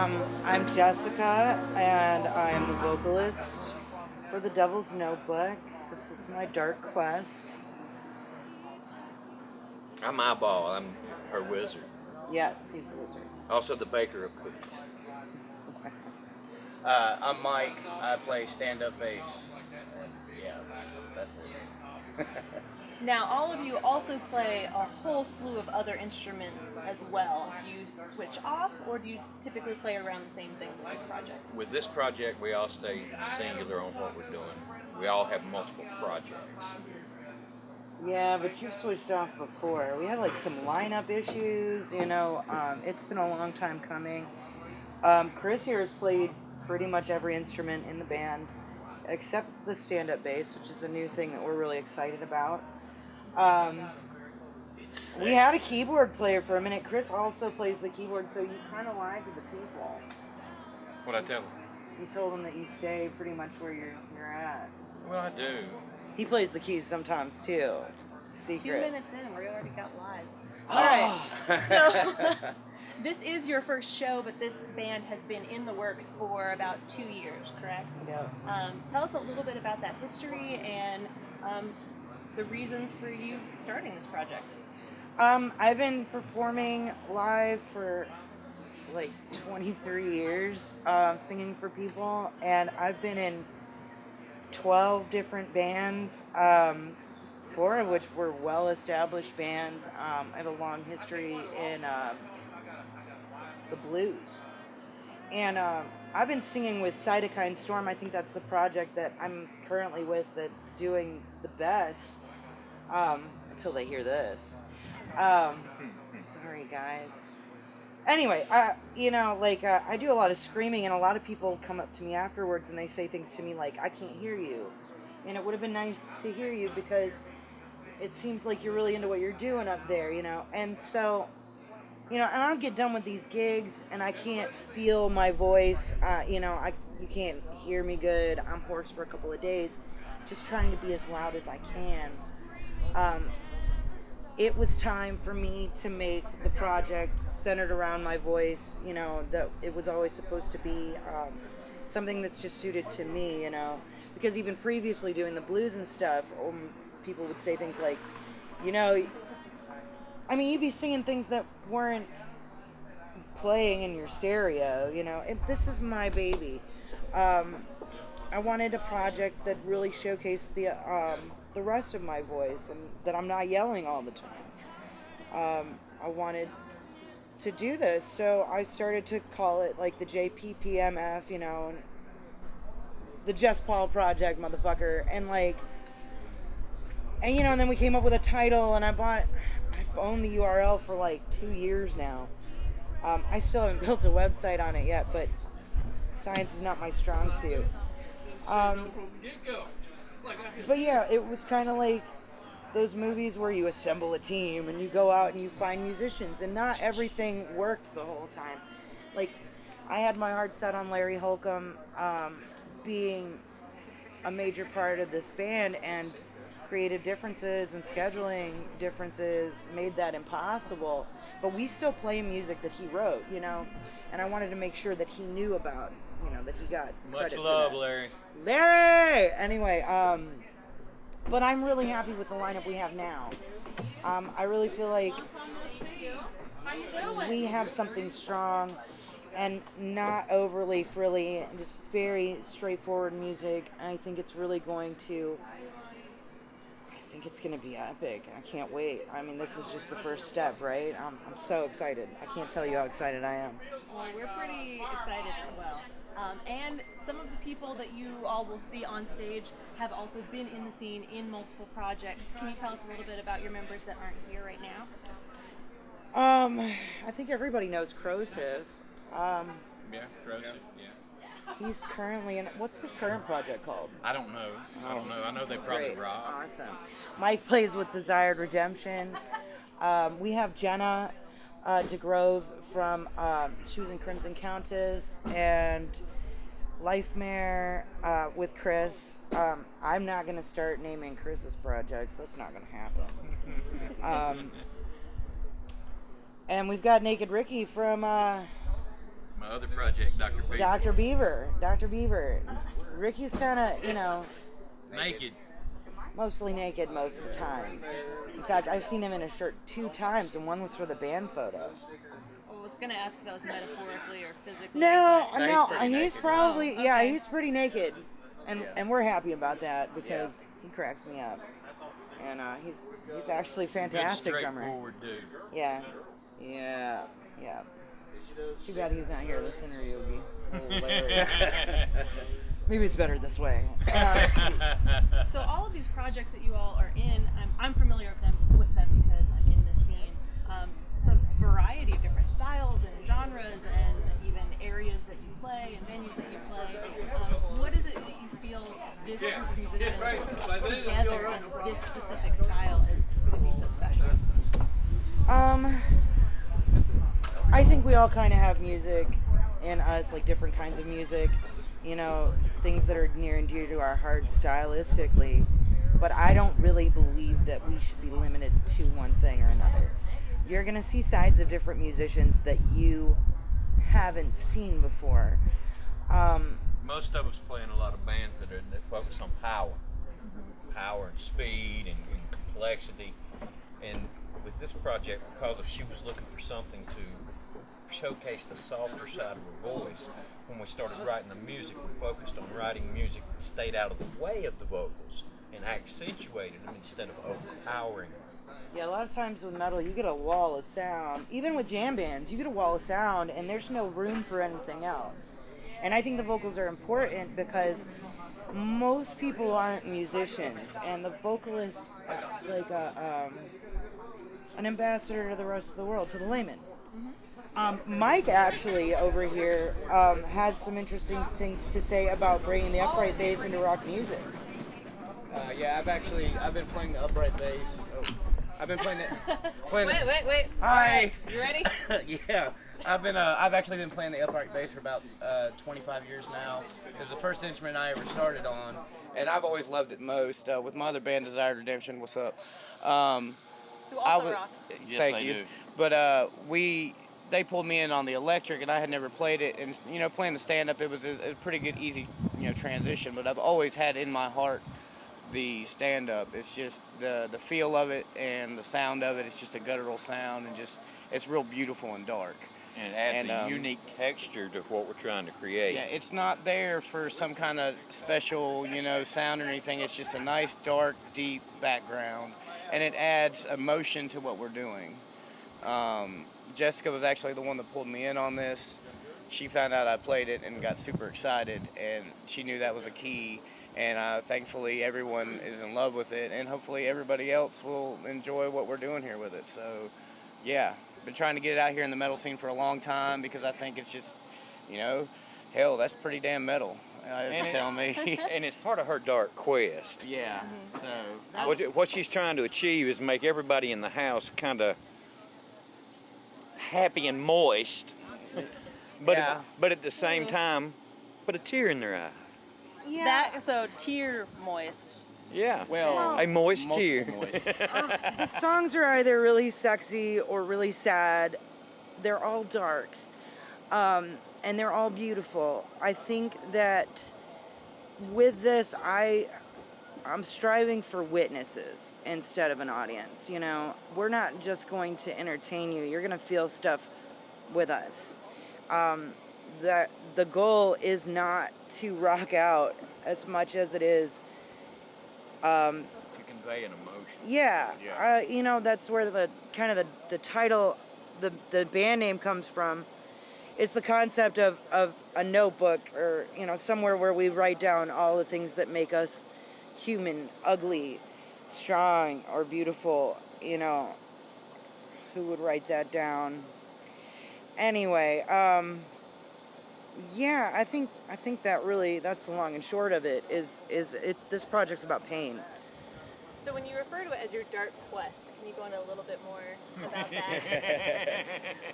I'm Jessica, and I'm the vocalist for The Devil's Notebook. This is my dark quest. I'm Eyeball. I'm her wizard. Yes, he's the wizard. Also the baker of cookies. I'm Mike. I play stand-up bass. And yeah, that's it. Now, all of you also play a whole slew of other instruments as well. Do you switch off, or do you typically play around the same thing with this project? With this project, we all stay singular on what we're doing. We all have multiple projects. Yeah, but you've switched off before. We had like some lineup issues, it's been a long time coming. Chris here has played pretty much every instrument in the band, except the stand-up bass, which is a new thing that we're really excited about. We had a keyboard player for a minute. Chris also plays the keyboard, so you kind of lied to the people. What'd I tell them? You told them that you stay pretty much where you're at. Well, I do. He plays the keys sometimes too. Secret. 2 minutes in, we already got lies. All right, so this is your first show, but this band has been in the works for about 2 years, correct? Yep. Tell us a little bit about that history and the reasons for you starting this project. I've been performing live for like 23 years, singing for people, and I've been in 12 different bands, 4 of which were well-established bands. I have a long history in the blues. And I've been singing with Cytokine Storm. I think that's the project that I'm currently with that's doing the best, until they hear this. Sorry, guys. Anyway, I do a lot of screaming, and a lot of people come up to me afterwards and they say things to me like, I can't hear you. And it would have been nice to hear you because it seems like you're really into what you're doing up there, And so, and I'll get done with these gigs and I can't feel my voice, you can't hear me good. I'm hoarse for a couple of days, just trying to be as loud as I can. It was time for me to make the project centered around my voice, that it was always supposed to be something that's just suited to me, because even previously doing the blues and stuff, people would say things like, you'd be singing things that weren't playing in your stereo, this is my baby. I wanted a project that really showcased the rest of my voice and that I'm not yelling all the time. I wanted to do this, so I started to call it like the JPPMF, and the Just Paul Project, motherfucker, and then we came up with a title, and I've owned the URL for like 2 years now. I still haven't built a website on it yet, but science is not my strong suit. But yeah, it was kind of like those movies where you assemble a team and you go out and you find musicians, and not everything worked the whole time. Like, I had my heart set on Larry Holcomb being a major part of this band, and creative differences and scheduling differences made that impossible. But we still play music that he wrote, and I wanted to make sure that he knew about, that he got Much credit love, for that. Larry. Larry! Anyway, but I'm really happy with the lineup we have now. I really feel like we have something strong and not overly frilly, and just very straightforward music. And I think it's really going to be epic. I can't wait. This is just the first step, right? I'm so excited. I can't tell you how excited I am. Well, we're pretty excited as well. And some of the people that you all will see on stage have also been in the scene in multiple projects. Can you tell us a little bit about your members that aren't here right now? I think everybody knows Crosive. Yeah, Crosive, yeah. He's currently in... What's his current project called? I don't know. I know they probably Great. rock. Awesome. Mike plays with Desired Redemption. We have Jenna DeGrove from... she was in Crimson Countess and Lifemare with Chris. I'm not going to start naming Chris's projects. That's not going to happen. And we've got Naked Ricky from My other project, Dr. Beaver. Dr. Beaver. Ricky's kind of, you know, Naked. mostly naked most of the time. In fact, I've seen him in a shirt 2 times, and one was for the band photo. I was gonna ask if that was metaphorically or physically. No, No, he's no, pretty he's naked. probably, Oh, yeah, okay. he's pretty naked. And Yeah. and we're happy about that because he cracks me up. And he's actually a fantastic Good, drummer. straightforward dude. Yeah. It's too bad he's not here. This interview would be hilarious. Maybe it's better this way. So all of these projects that you all are in, I'm familiar with them because I'm in the scene. It's a variety of different styles and genres and even areas that you play and venues that you play. What is it that you feel this group of musicians together in this specific style is going to be so special? I think we all kind of have music in us, like different kinds of music, you know, things that are near and dear to our hearts stylistically. But I don't really believe that we should be limited to one thing or another. You're going to see sides of different musicians that you haven't seen before. Most of us play in a lot of bands that focus on power and speed and complexity. And with this project, because she was looking for something to showcase the softer side of her voice, when we started writing the music, we focused on writing music that stayed out of the way of the vocals and accentuated them instead of overpowering them. Yeah, a lot of times with metal, you get a wall of sound. Even with jam bands, you get a wall of sound, and there's no room for anything else. And I think the vocals are important because most people aren't musicians, and the vocalist acts like an ambassador to the rest of the world, to the layman. Mike actually over here had some interesting things to say about bringing the upright bass into rock music. Yeah, I've been playing the upright bass. I've been playing it. Wait. Hi. You ready? Yeah, I've actually been playing the upright bass for about 25 years now. It was the first instrument I ever started on, and I've always loved it most. With my other band, Desired Redemption, what's up? Who also rock? Yes, Thank they you. do. But they pulled me in on the electric, and I had never played it. And playing the stand-up, it was a pretty good, easy, transition. But I've always had in my heart the stand-up. It's just the feel of it and the sound of it. It's just a guttural sound, and it's real beautiful and dark. And it adds a unique texture to what we're trying to create. Yeah, it's not there for some kind of special, sound or anything. It's just a nice, dark, deep background, and it adds emotion to what we're doing. Jessica was actually the one that pulled me in on this. She found out I played it and got super excited, and she knew that was a key. And thankfully, everyone is in love with it, and hopefully everybody else will enjoy what we're doing here with it. So, yeah, been trying to get it out here in the metal scene for a long time because I think it's just, hell, that's pretty damn metal. You tell me. And it's part of her dark quest. Yeah. So What she's trying to achieve is make everybody in the house kind of happy and moist, but Yeah. but at the same time, put a tear in their eye. So tear moist. Yeah. well, a moist multiple tear. moist. The songs are either really sexy or really sad. They're all dark. And they're all beautiful. I think that with this, I'm striving for witnesses instead of an audience. We're not just going to entertain you. You're going to feel stuff with us. The goal is not to rock out as much as it is To convey an emotion. Yeah. That's where the kind of the title, the band name comes from. It's the concept of a notebook or, somewhere where we write down all the things that make us human, ugly, strong, or beautiful. Who would write that down? Anyway, yeah, I think that's the long and short of it. This project's about pain. So when you refer to it as your dark quest, can you go into a little bit more about that?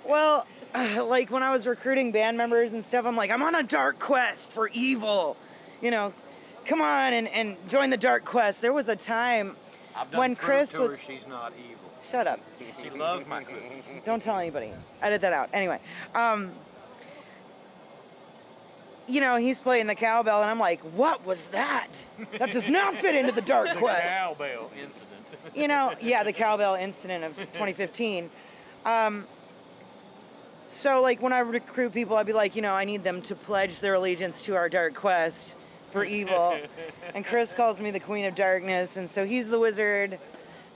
Well, like when I was recruiting band members and stuff, I'm like, I'm on a dark quest for evil. Come on and join the dark quest. There was a time I've done when prove Chris to her was. she's not evil. Shut up. She loves my cookies. Don't tell anybody. Edit that out. Anyway, you know, he's playing the cowbell, and I'm like, what was that? That does not fit into the Dark Quest. Cowbell incident. You know, yeah, the cowbell incident of 2015. So, like, when I recruit people, I'd be like, you know, I need them to pledge their allegiance to our Dark Quest for evil. And Chris calls me the Queen of Darkness, and so he's the wizard,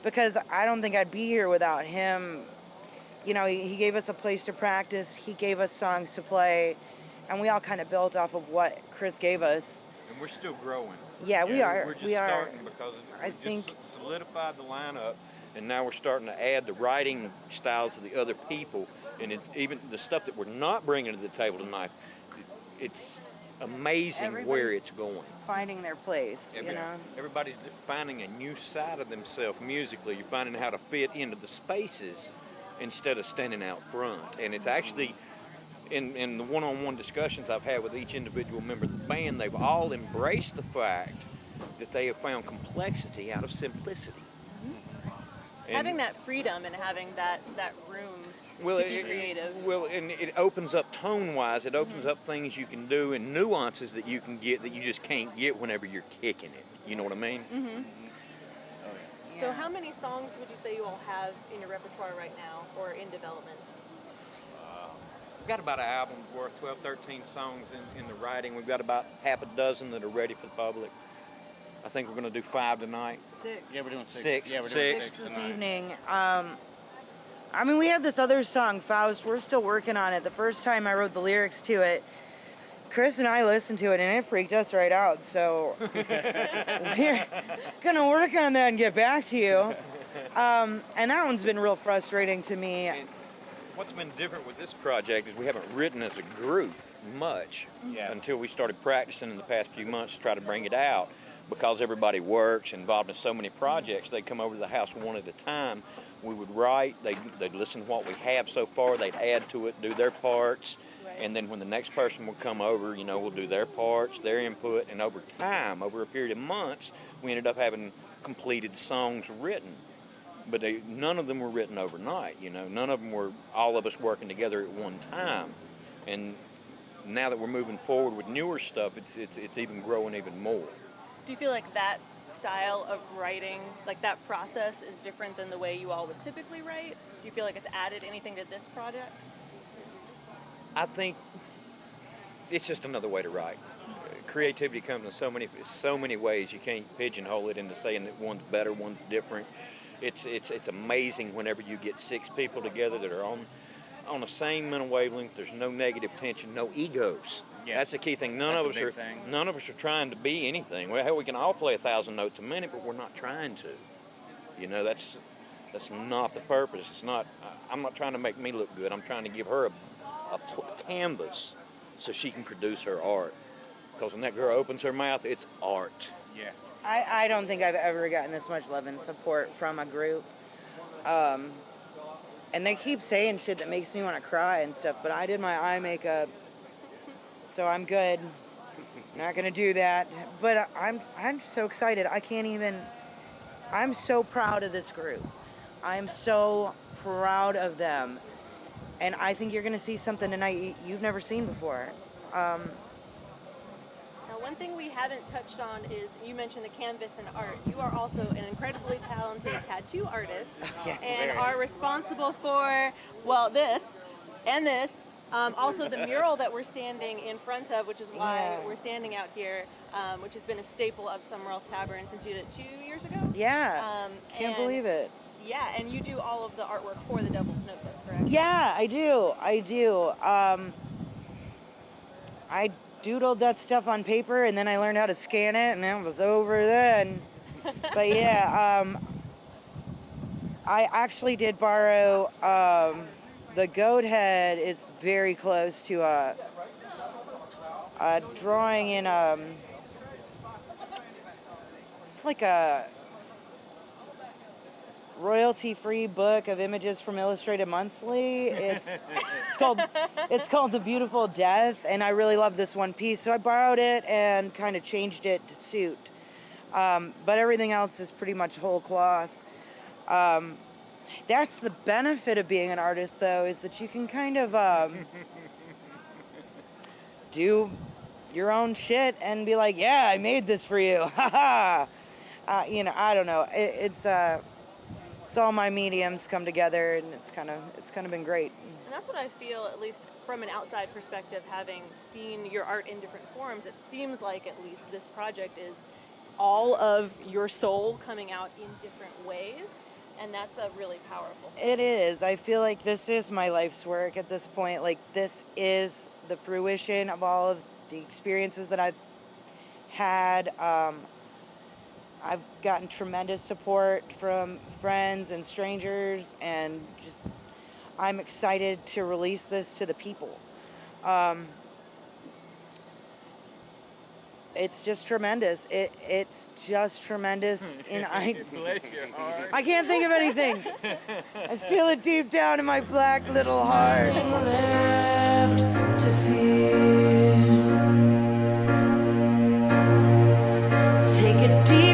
because I don't think I'd be here without him. You know, he gave us a place to practice, he gave us songs to play, and we all kind of built off of what Chris gave us. And we're still growing. Yeah, we are. We're just we are. starting because we just solidified the lineup, and now we're starting to add the writing styles of the other people, and even the stuff that we're not bringing to the table tonight. It's amazing where it's going. Finding their place, you know. Everybody's finding a new side of themselves musically. You're finding how to fit into the spaces instead of standing out front, and it's actually. In the one-on-one discussions I've had with each individual member of the band, they've all embraced the fact that they have found complexity out of simplicity. Having that freedom and having that room to be creative. Well, and it opens up tone-wise. It opens up things you can do and nuances that you can get that you just can't get whenever you're kicking it. You know what I mean? Mm-hmm. So how many songs would you say you all have in your repertoire right now or in development? We've got about an album's worth, 12, 13 songs in the writing. We've got about half a dozen that are ready for the public. I think we're going to do 5 tonight. 6. Yeah, we're doing 6. 6. Yeah, we're doing 6 6 this tonight. evening. I mean, we have this other song, Faust. We're still working on it. The first time I wrote the lyrics to it, Chris and I listened to it, and it freaked us right out. So we're going to work on that and get back to you. And that one's been real frustrating to me. And what's been different with this project is we haven't written as a group much until we started practicing in the past few months to try to bring it out. Because everybody works, involved in so many projects, they'd come over to the house one at a time. We would write, they'd listen to what we have so far, they'd add to it, do their parts, and then when the next person would come over, you know, we'll do their parts, their input, and over time, over a period of months, we ended up having completed songs written. But none of them were written overnight, you know. None of them were all of us working together at one time. And now that we're moving forward with newer stuff, it's even growing even more. Do you feel like that style of writing, like that process is different than the way you all would typically write? Do you feel like it's added anything to this project? I think it's just another way to write. Creativity comes in so many ways. You can't pigeonhole it into saying that one's better, one's different. It's amazing whenever you get 6 people together that are on the same mental wavelength. There's no negative tension, no egos. Yeah. That's the key thing. None of us are trying to be anything. Well, hell, we can all play 1,000 notes a minute, but we're not trying to. You know, that's not the purpose. It's not. I'm not trying to make me look good. I'm trying to give her a canvas so she can produce her art. Because when that girl opens her mouth, it's art. Yeah. I don't think I've ever gotten this much love and support from a group. And they keep saying shit that makes me want to cry and stuff, but I did my eye makeup, so I'm good. Not gonna do that. But I'm so excited. I'm so proud of this group. I'm so proud of them. And I think you're gonna see something tonight you've never seen before. Now, one thing we haven't touched on is you mentioned the canvas and art. You are also an incredibly talented tattoo artist and are responsible for, well, this and this. Also the mural that we're standing in front of, which is why we're standing out here, which has been a staple of Summerall's Tavern since you did it 2 years ago. Yeah, can't believe it. Yeah, and you do all of the artwork for the Devil's Notebook, correct? Yeah, I do. I doodled that stuff on paper, and then I learned how to scan it, and it was over then. But yeah, I actually did borrow, the goat head is very close to a drawing in, it's like a royalty-free book of images from Illustrated Monthly. It's called The Beautiful Death, and I really love this one piece, so I borrowed it and kind of changed it to suit. But everything else is pretty much whole cloth. That's the benefit of being an artist, though, is that you can kind of do your own shit and be like, yeah, I made this for you. Ha ha. You know, I don't know. It's all my mediums come together, and it's kind of been great. And that's what I feel, at least from an outside perspective, having seen your art in different forms. It seems like at least this project is all of your soul coming out in different ways, and that's a really powerful thing. It is. I feel like this is my life's work at this point. Like, this is the fruition of all of the experiences that I've had. I've gotten tremendous support from friends and strangers, and just I'm excited to release this to the people. It's just tremendous. It's just tremendous. And Bless your heart. I can't think of anything. I feel it deep down in my black little heart. Left to fear. Take a deep